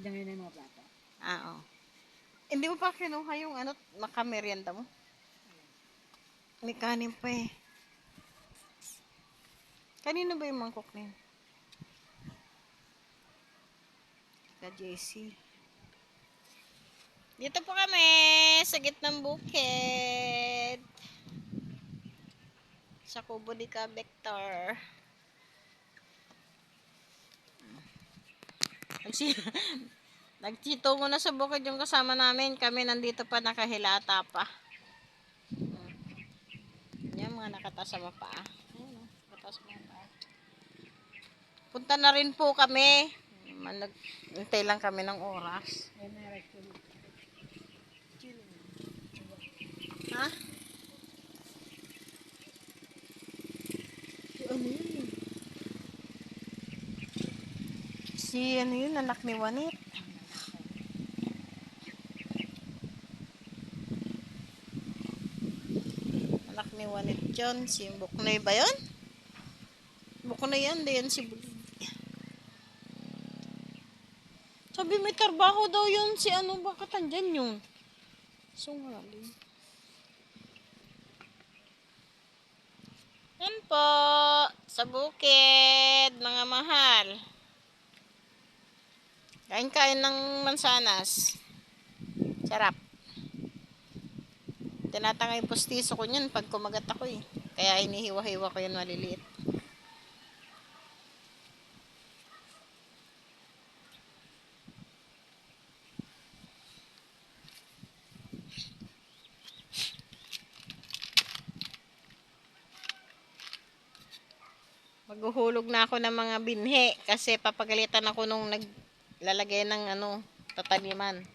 na ngayon yung mga plato. Oo. Hindi mo pa kinuha yung ano, makamerienda mo? May kanin pa eh. Kanino ba yung mangkok na yun? Ka JC. Dito po kami sa gitnang bukid. Sa Kubo de Vector. Nagchito mo na sa bukid yung kasama namin. Kami nandito pa nakahilata pa. Yan mga nakatasama pa. Nakatasama pa. Punta na rin po kami. Nagintay lang kami ng oras. Ha? Ano yun? Ano yun? Anak ni Juanit. Anak ni Juanit yun. Si Buknoy ba yun? Buknoy yan. Di yan si Bulig. Sabi may trabaho daw yun. Si ano ba katandyan yun? Sungali. Yan po. Sa bukid. Mga mahal. Kain-kain ng mansanas. Sarap. Tinatangay postiso ko niyan pag kumagat ako eh. Kaya hinihiwa-hiwa ko yan maliliit. Maghuhulog na ako ng mga binhe kasi papagalitan ako nung naglalagay ng ano, tataniman.